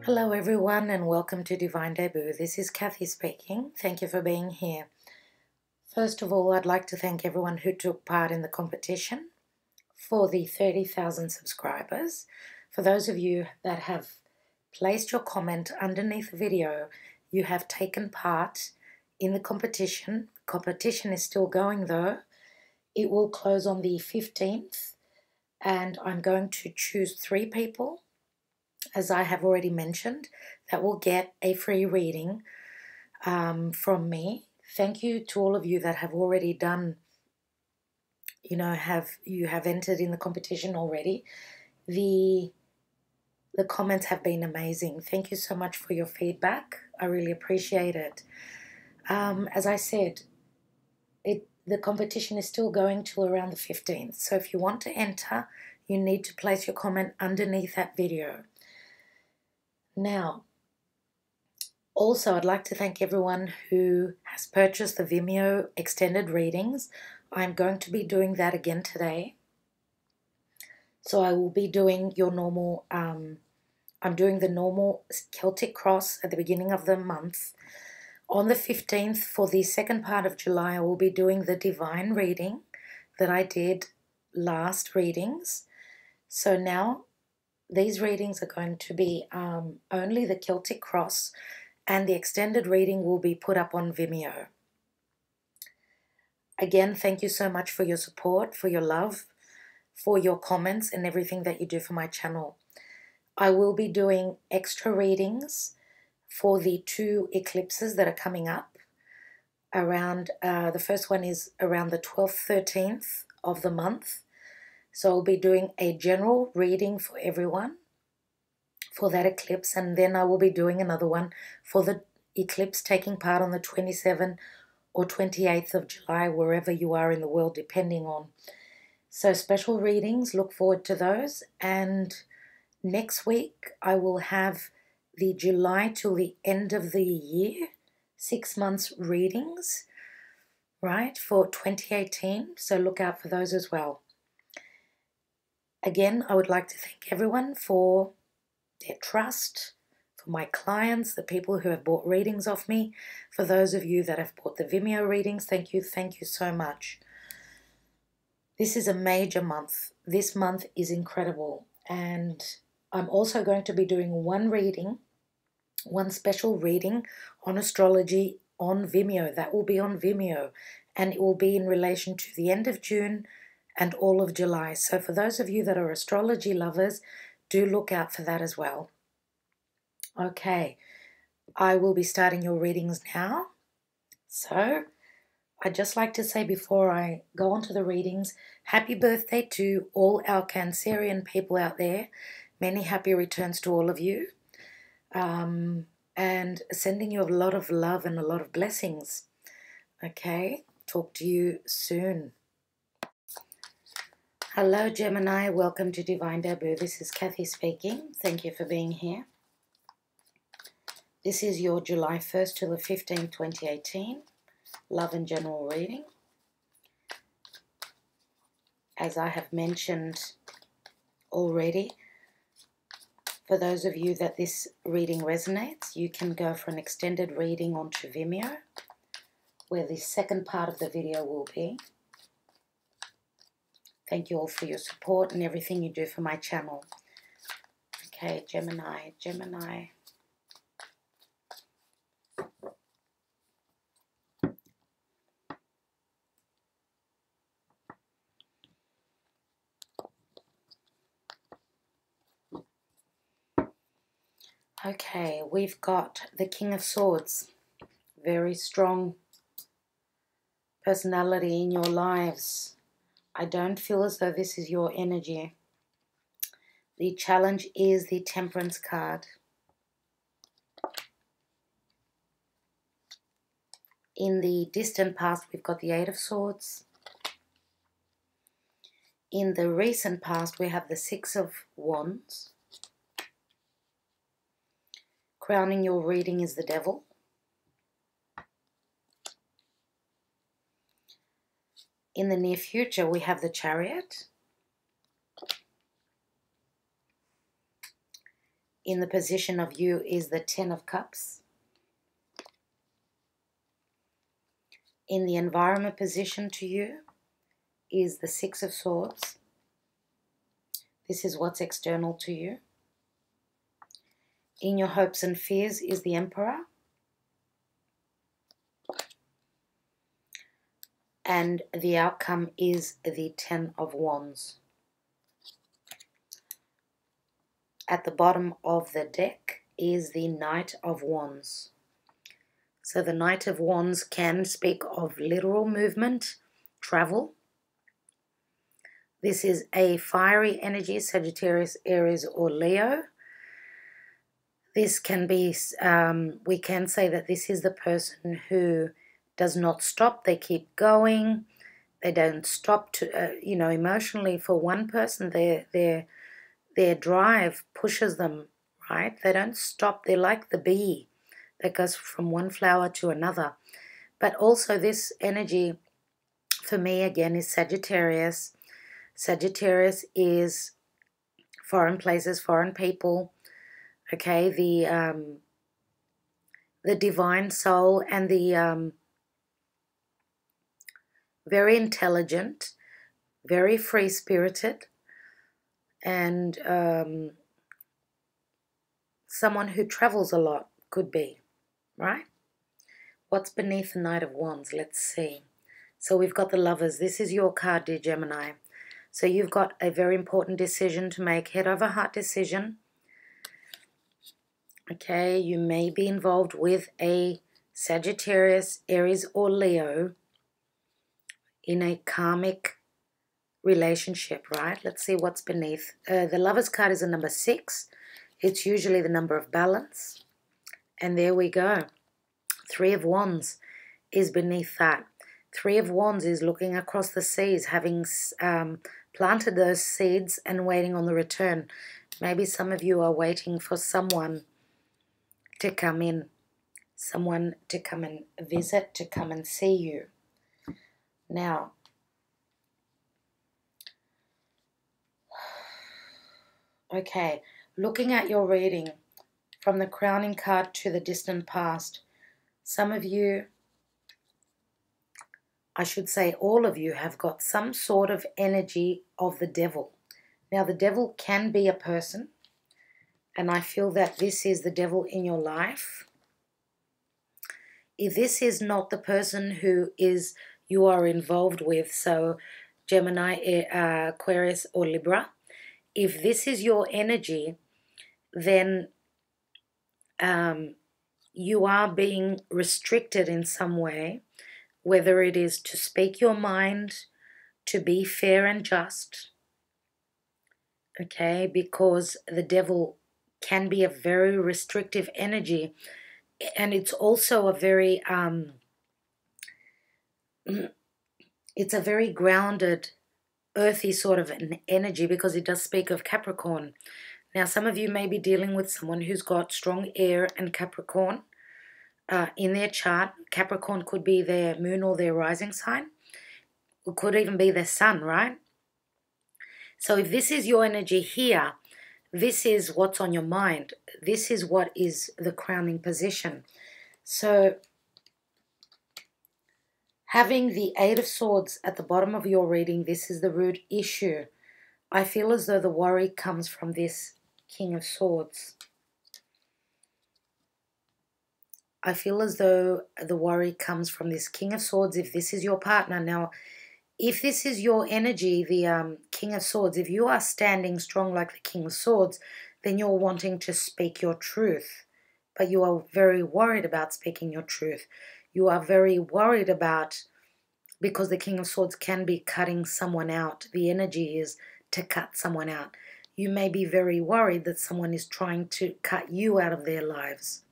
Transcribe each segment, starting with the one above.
Hello everyone and welcome to Divine Debut. This is Kathy speaking. Thank you for being here. First of all, I'd like to thank everyone who took part in the competition for the 30,000 subscribers. For those of you that have placed your comment underneath the video, you have taken part in the competition. The competition is still going though. It will close on the 15th and I'm going to choose 3 people, as I have already mentioned, that will get a free reading from me. Thank you to all of you that have already done, you have entered in the competition already. The comments have been amazing. Thank you so much for your feedback. I really appreciate it. As I said, the competition is still going till around the 15th. So if you want to enter, you need to place your comment underneath that video. Now, also, I'd like to thank everyone who has purchased the Vimeo extended readings. I'm going to be doing that again today. So I will be doing your normal, I'm doing the normal Celtic cross at the beginning of the month. On the 15th, for the second part of July, I will be doing the divine reading that I did last readings. So now these readings are going to be only the Celtic cross, and the extended reading will be put up on Vimeo. Again, thank you so much for your support, for your love, for your comments and everything that you do for my channel. I will be doing extra readings for the 2 eclipses that are coming up around, the first one is around the 12th, 13th of the month. So I'll be doing a general reading for everyone for that eclipse, and then I will be doing another one for the eclipse taking part on the 27th or 28th of July, wherever you are in the world, depending on. So special readings, look forward to those. And next week I will have the July till the end of the year, 6 months readings, right, for 2018. So look out for those as well. Again, I would like to thank everyone for their trust, for my clients, the people who have bought readings off me. For those of you that have bought the Vimeo readings, thank you so much. This is a major month. This month is incredible, and I'm also going to be doing one special reading on astrology on Vimeo. That will be on Vimeo, and it will be in relation to the end of June and all of July. So for those of you that are astrology lovers, do look out for that as well. Okay, I will be starting your readings now. So I'd just like to say before I go on to the readings, happy birthday to all our Cancerian people out there. Many happy returns to all of you. And sending you a lot of love and a lot of blessings. Okay, talk to you soon. Hello Gemini, welcome to Divine Debut. This is Kathy speaking. Thank you for being here. This is your July 1st to the 15th, 2018 love and general reading. As I have mentioned already, for those of you that this reading resonates, you can go for an extended reading onto Vimeo, where the second part of the video will be. Thank you all for your support and everything you do for my channel. Okay, Gemini. Okay, we've got the King of Swords. Very strong personality in your lives. I don't feel as though this is your energy. The challenge is the Temperance card. In the distant past, we've got the 8 of Swords. In the recent past, we have the 6 of Wands. Crowning your reading is the Devil. In the near future, we have the Chariot. in the position of you is the Ten of Cups. In the environment position to you is the Six of Swords. This is what's external to you. In your hopes and fears is the Emperor. And the outcome is the Ten of Wands. At the bottom of the deck is the Knight of Wands. So the Knight of Wands can speak of literal movement, travel. This is a fiery energy, Sagittarius, Aries, or Leo. This can be, we can say that this is the person who does not stop. They keep going. They don't stop to, emotionally for one person, their drive pushes them, right? They don't stop. They're like the bee that goes from one flower to another. But also this energy for me again is Sagittarius. Sagittarius is foreign places, foreign people. Okay, the divine soul and the very intelligent, very free-spirited, and someone who travels a lot could be, right? What's beneath the Knight of Wands? Let's see. So we've got the Lovers. This is your card, dear Gemini. So you've got a very important decision to make, head over heart decision. Okay, you may be involved with a Sagittarius, Aries, or Leo in a karmic relationship, right? Let's see what's beneath. The Lovers card is a number 6. It's usually the number of balance. And there we go. Three of Wands is beneath that. Three of Wands is looking across the seas, having planted those seeds and waiting on the return. Maybe some of you are waiting for someone to come in, someone to come and visit, to come and see you. Now, okay, looking at your reading from the crowning card to the distant past, some of you, I should say all of you, have got some sort of energy of the devil. Now, the devil can be a person, and I feel that this is the devil in your life. If this is not the person who you are involved with, so Gemini, Aquarius, or Libra, if this is your energy, then you are being restricted in some way, whether it is to speak your mind, to be fair and just, okay, because the devil can be a very restrictive energy, and it's also a very it's a very grounded, earthy sort of an energy, because it does speak of Capricorn. Now, some of you may be dealing with someone who's got strong air and Capricorn in their chart. Capricorn could be their moon or their rising sign. It could even be their sun, right? So if this is your energy here, this is what's on your mind. This is what is the crowning position. So having the Eight of Swords at the bottom of your reading, this is the root issue. I feel as though the worry comes from this King of Swords. I feel as though the worry comes from this King of Swords if this is your partner. Now, if this is your energy, the King of Swords, if you are standing strong like the King of Swords, then you're wanting to speak your truth. But you are very worried about speaking your truth. You are very worried about, because the King of Swords can be cutting someone out. The energy is to cut someone out. You may be very worried that someone is trying to cut you out of their lives.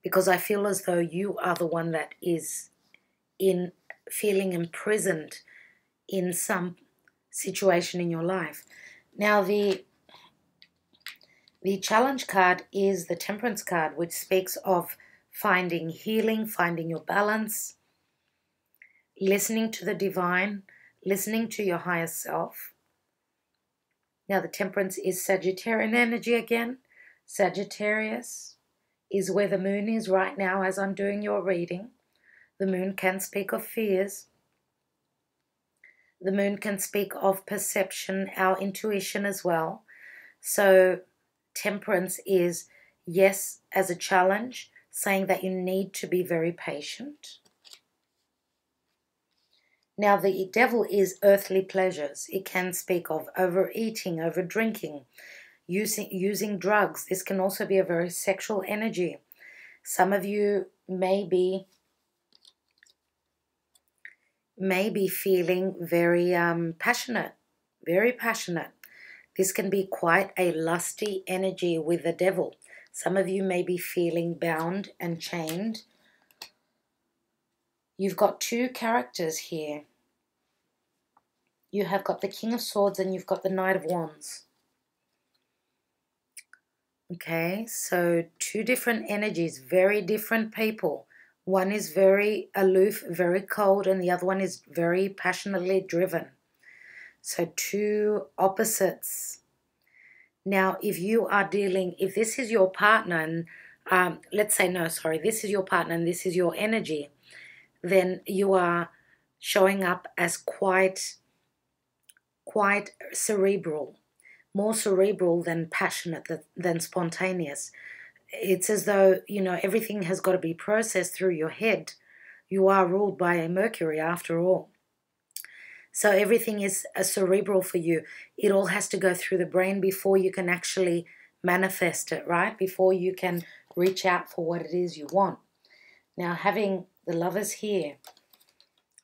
Because I feel as though you are the one that is feeling imprisoned in some situation in your life. Now, the challenge card is the Temperance card, which speaks of finding healing, finding your balance, listening to the divine, listening to your higher self. Now the Temperance is Sagittarian energy again. Sagittarius is where the moon is right now as I'm doing your reading. The moon can speak of fears. The moon can speak of perception, our intuition as well. So Temperance is, yes, as a challenge, saying that you need to be very patient. Now the Devil is earthly pleasures. It can speak of overeating, overdrinking, using drugs. This can also be a very sexual energy. Some of you may be feeling very passionate, very passionate. This can be quite a lusty energy with the Devil. Some of you may be feeling bound and chained. You've got two characters here. You have got the King of Swords and you've got the Knight of Wands. Okay, so two different energies, very different people. One is very aloof, very cold, and the other one is very passionately driven. So two opposites. Now, if this is your partner, and this is your partner and this is your energy, then you are showing up as quite cerebral, more cerebral than passionate, than spontaneous. It's as though, everything has got to be processed through your head. You are ruled by a Mercury after all. So everything is cerebral for you. It all has to go through the brain before you can actually manifest it, right? Before you can reach out for what it is you want. Now, having the Lovers here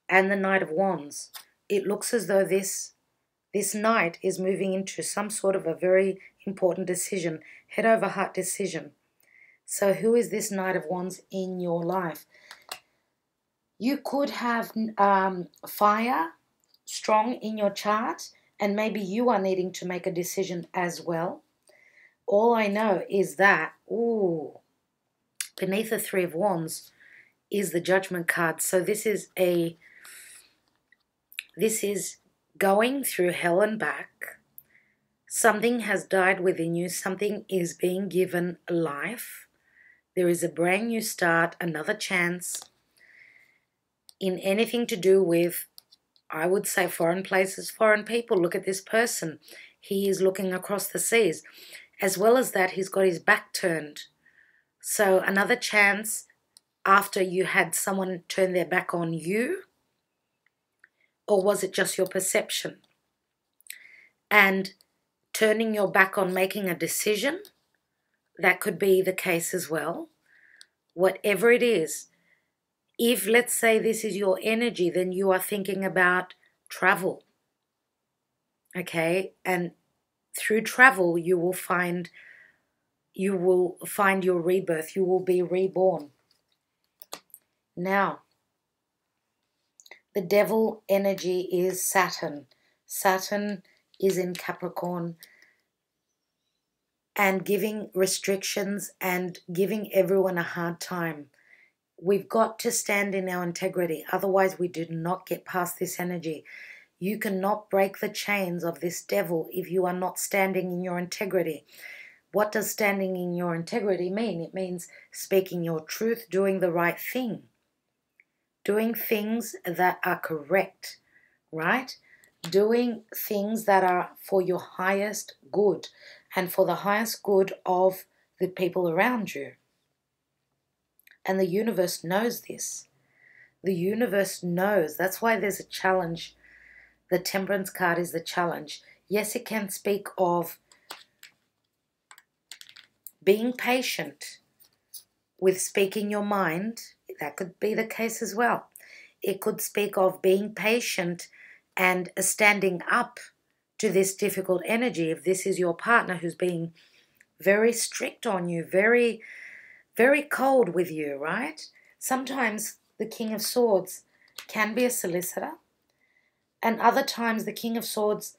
and the Knight of Wands, it looks as though this Knight is moving into some sort of a very important decision, head over heart decision. So who is this Knight of Wands in your life? You could have fire strong in your chart, and maybe you are needing to make a decision as well. All I know is that, beneath the Three of Wands is the Judgment card. So this is going through hell and back. Something has died within you. Something is being given life. There is a brand new start, another chance in anything to do with, I would say, foreign places, foreign people. Look at this person. He is looking across the seas. As well as that, he's got his back turned. So another chance after you had someone turn their back on you. Or was it just your perception? And turning your back on making a decision, that could be the case as well. Whatever it is, if, let's say, this is your energy, then you are thinking about travel. Okay? And through travel, you will find your rebirth. You will be reborn. Now, the Devil energy is Saturn. Saturn is in Capricorn and giving restrictions and giving everyone a hard time. We've got to stand in our integrity. Otherwise, we do not get past this energy. You cannot break the chains of this Devil if you are not standing in your integrity. What does standing in your integrity mean? It means speaking your truth, doing the right thing. Doing things that are correct, right? Doing things that are for your highest good and for the highest good of the people around you. And the universe knows this. The universe knows. That's why there's a challenge. The Temperance card is the challenge. Yes, it can speak of being patient with speaking your mind. That could be the case as well. It could speak of being patient and standing up to this difficult energy. If this is your partner who's being very strict on you, very, very cold with you, right? Sometimes the King of Swords can be a solicitor. And other times the King of Swords,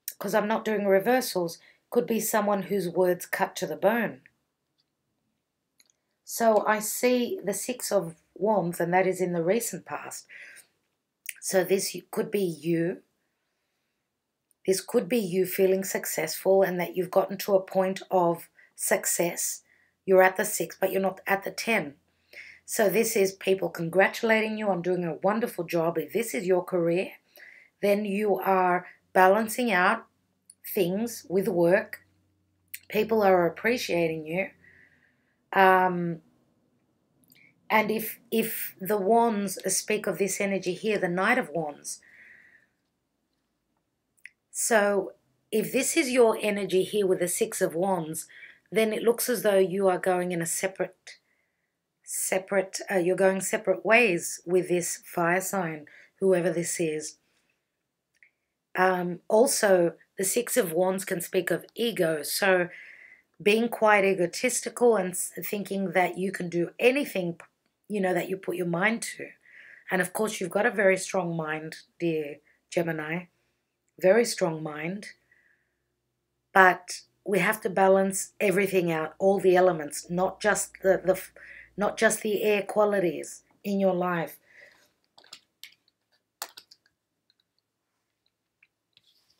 because I'm not doing reversals, could be someone whose words cut to the bone. So I see the Six of Wands, and that is in the recent past. So this could be you. This could be you feeling successful and that you've gotten to a point of success. You're at the 6, but you're not at the 10. So this is people congratulating you on doing a wonderful job. If this is your career, then you are balancing out things with work. People are appreciating you. And if the wands speak of this energy here, the Knight of Wands. So if this is your energy here with the 6 of Wands, then it looks as though you are going in a you're going separate ways with this fire sign, whoever this is. Also, the 6 of Wands can speak of ego. So being quite egotistical and thinking that you can do anything, that you put your mind to. And of course, you've got a very strong mind, dear Gemini. Very strong mind. But we have to balance everything out, all the elements, not just the air qualities in your life.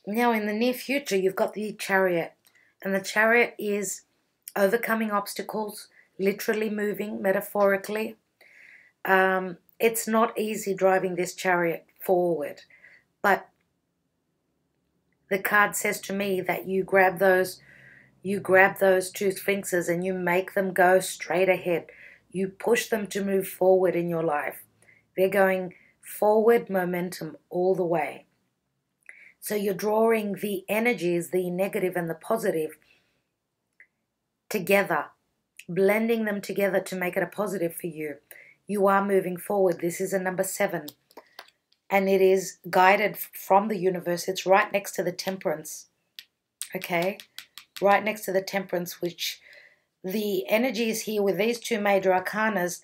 Now, in the near future, you've got the Chariot. And the Chariot is overcoming obstacles, literally moving, metaphorically. It's not easy driving this Chariot forward. But the card says to me that you grab those 2 sphinxes and you make them go straight ahead. You push them to move forward in your life. They're going forward momentum all the way. So you're drawing the energies, the negative and the positive, together, blending them together to make it a positive for you. You are moving forward. This is a number 7. And it is guided from the universe. It's right next to the Temperance. Okay? Right next to the Temperance, which the energies here with these 2 major arcanas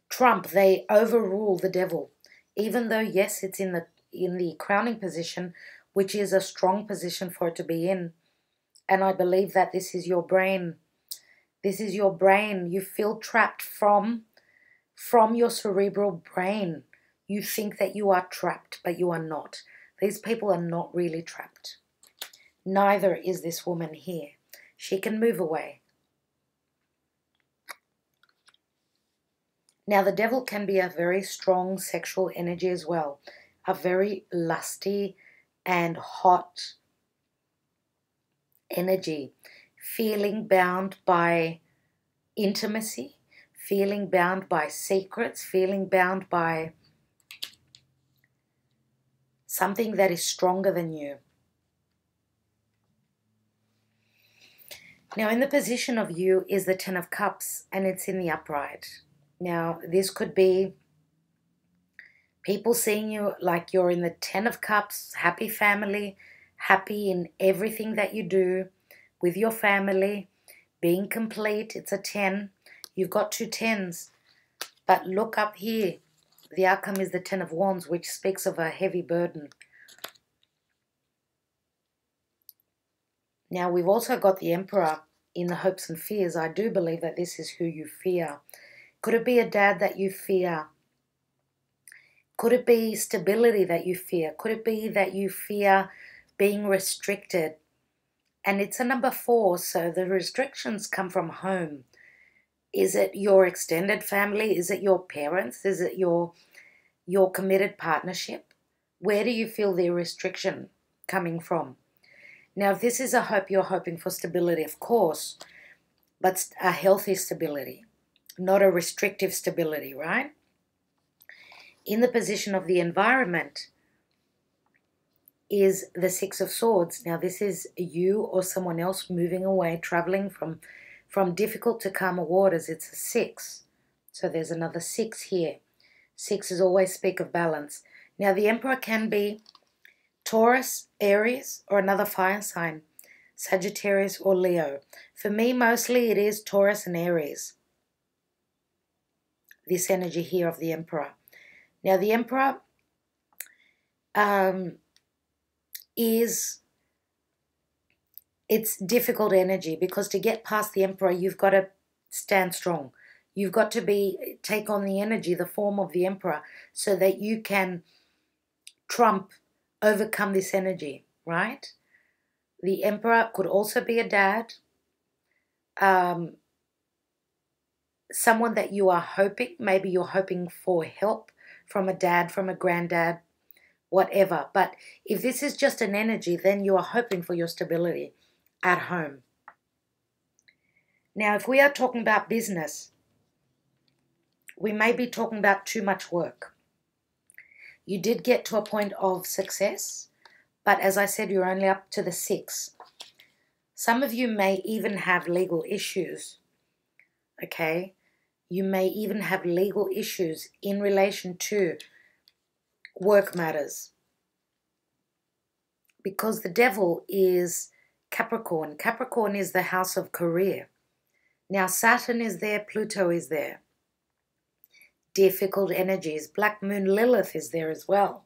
trump. They overrule the devil. Even though, yes, it's in the crowning position, which is a strong position for it to be in. And I believe that this is your brain. This is your brain. You feel trapped from your cerebral brain. You think that you are trapped, but you are not. These people are not really trapped. Neither is this woman here. She can move away. Now, the devil can be a very strong sexual energy as well. A very lusty and hot energy. Feeling bound by intimacy. Feeling bound by secrets. Feeling bound by something that is stronger than you. Now, in the position of you is the 10 of Cups, and it's in the upright. Now, this could be people seeing you like you're in the 10 of Cups, happy family, happy in everything that you do with your family, being complete. It's a 10. You've got 2 10s. But look up here. The outcome is the 10 of Wands, which speaks of a heavy burden. Now, we've also got the Emperor in the hopes and fears. I do believe that this is who you fear. Could it be a dad that you fear? Could it be stability that you fear? Could it be that you fear being restricted? And it's a number 4, so the restrictions come from home. Is it your extended family? Is it your parents? Is it your committed partnership? Where do you feel the restriction coming from? Now, if this is a hope, you're hoping for stability, of course, but a healthy stability, not a restrictive stability, right? In the position of the environment is the 6 of Swords. Now, this is you or someone else moving away, traveling from difficult to calmer waters. It's a 6. So there's another 6 here. 6s always speak of balance. Now, the Emperor can be Taurus, Aries, or another fire sign, Sagittarius or Leo. For me, mostly it is Taurus and Aries, this energy here of the Emperor. Now, the Emperor it's difficult energy, because to get past the Emperor, you've got to stand strong. You've got to take on the energy, the form of the Emperor, so that you can overcome this energy, right? The Emperor could also be a dad. Someone that you are hoping, maybe you're hoping for help from a dad, from a granddad, whatever. But if this is just an energy, then you are hoping for your stability at home. Now, if we are talking about business, we may be talking about too much work. You did get to a point of success, but as I said, you're only up to the 6. Some of you may even have legal issues, okay? You may even have legal issues in relation to work matters. Because the devil is Capricorn. Capricorn is the house of career. Now Saturn is there, Pluto is there. Difficult energies. Black Moon Lilith is there as well.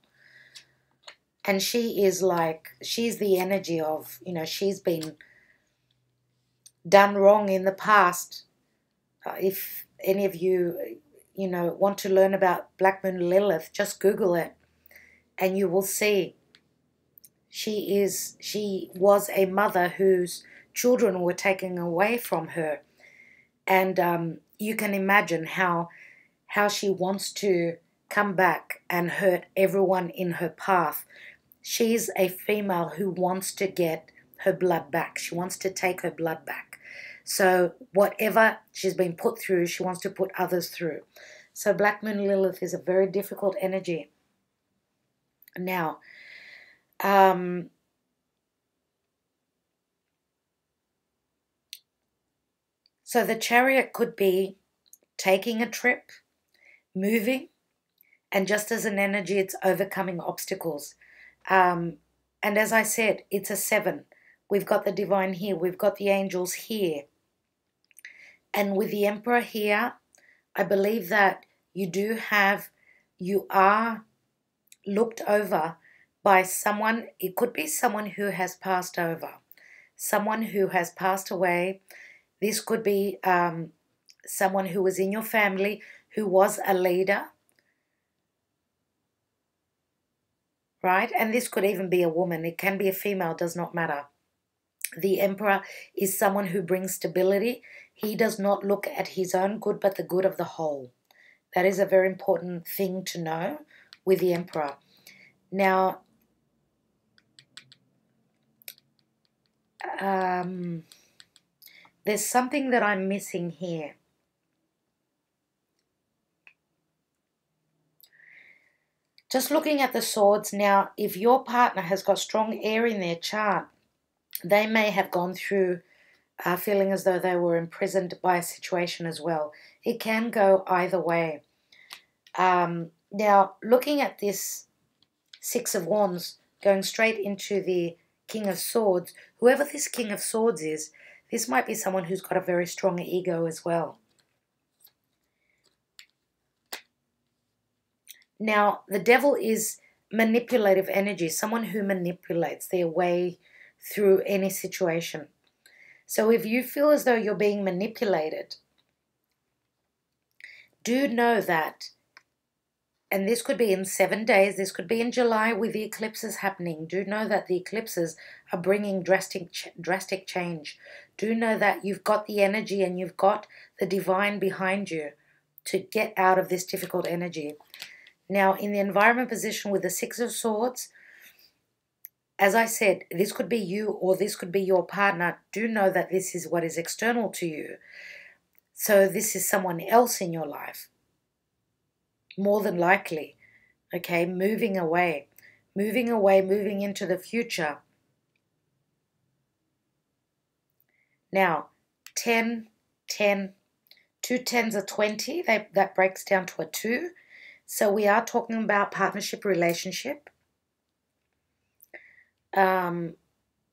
And she is like, she's the energy of, she's been done wrong in the past. If any of you, want to learn about Black Moon Lilith, just Google it and you will see she was a mother whose children were taken away from her. And you can imagine how she wants to come back and hurt everyone in her path. She's a female who wants to get her blood back. She wants to take her blood back. So whatever she's been put through, she wants to put others through. So Black Moon Lilith is a very difficult energy. Now, so the Chariot could be taking a trip, moving, and just as an energy, it's overcoming obstacles. And as I said, it's a 7. We've got the divine here. We've got the angels here. And with the Emperor here, I believe that you are looked over by someone. It could be someone who has passed over, someone who has passed away. This could be someone who was in your family, who was a leader, right? And this could even be a woman. It can be a female, does not matter. The Emperor is someone who brings stability. He does not look at his own good, but the good of the whole. That is a very important thing to know with the Emperor. Now, there's something that I'm missing here. Just looking at the swords now, if your partner has got strong air in their chart, they may have gone through feeling as though they were imprisoned by a situation as well. It can go either way. Now, looking at this 6 of Wands going straight into the King of Swords, whoever this King of Swords is, this might be someone who's got a very strong ego as well. Now, the devil is manipulative energy, someone who manipulates their way through any situation. So if you feel as though you're being manipulated, do know that, and this could be in 7 days, this could be in July with the eclipses happening. Do know that the eclipses are bringing drastic change. Do know that you've got the energy and you've got the divine behind you to get out of this difficult energy. Now, in the environment position with the 6 of Swords, as I said, this could be you or this could be your partner. Do know that this is what is external to you. So this is someone else in your life, more than likely, okay, moving away, moving into the future. Now, 10, 10, 2 10s are 20. That breaks down to a 2. So we are talking about partnership, relationship.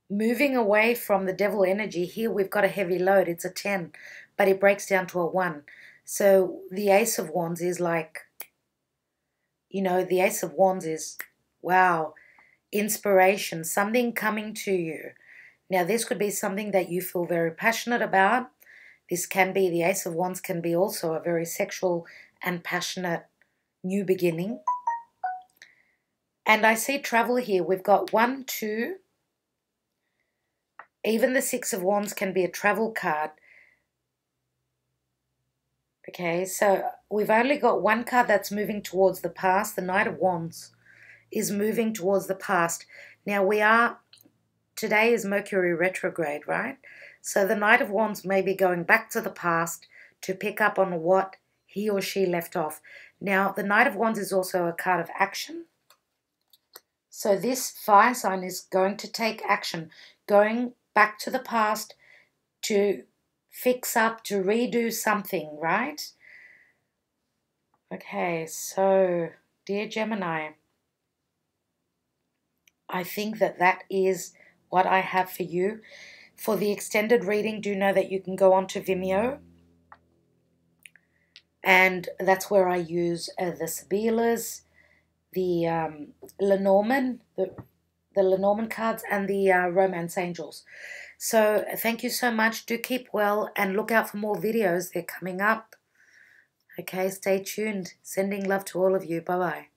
Moving away from the devil energy. Here we've got a heavy load. It's a 10, but it breaks down to a 1. So the Ace of Wands is like, the Ace of Wands is, wow, inspiration, something coming to you. Now this could be something that you feel very passionate about. This can be, the Ace of Wands can be also a very sexual and passionate new beginning. And I see travel here. We've got 1, 2, Even the Six of Wands can be a travel card. Okay, so we've only got one card that's moving towards the past. The Knight of Wands is moving towards the past. Now today is Mercury retrograde, right? So the Knight of Wands may be going back to the past to pick up on what he or she left off. Now, the Knight of Wands is also a card of action. So this fire sign is going to take action, going back to the past to fix up, to redo something, right? Okay, so dear Gemini, I think that is what I have for you. For the extended reading, do know that you can go on to Vimeo, and that's where I use the Sibilas, the Lenormand, the Lenormand cards, and the Romance Angels. So thank you so much. Do keep well and look out for more videos. They're coming up. Okay, stay tuned. Sending love to all of you. Bye-bye.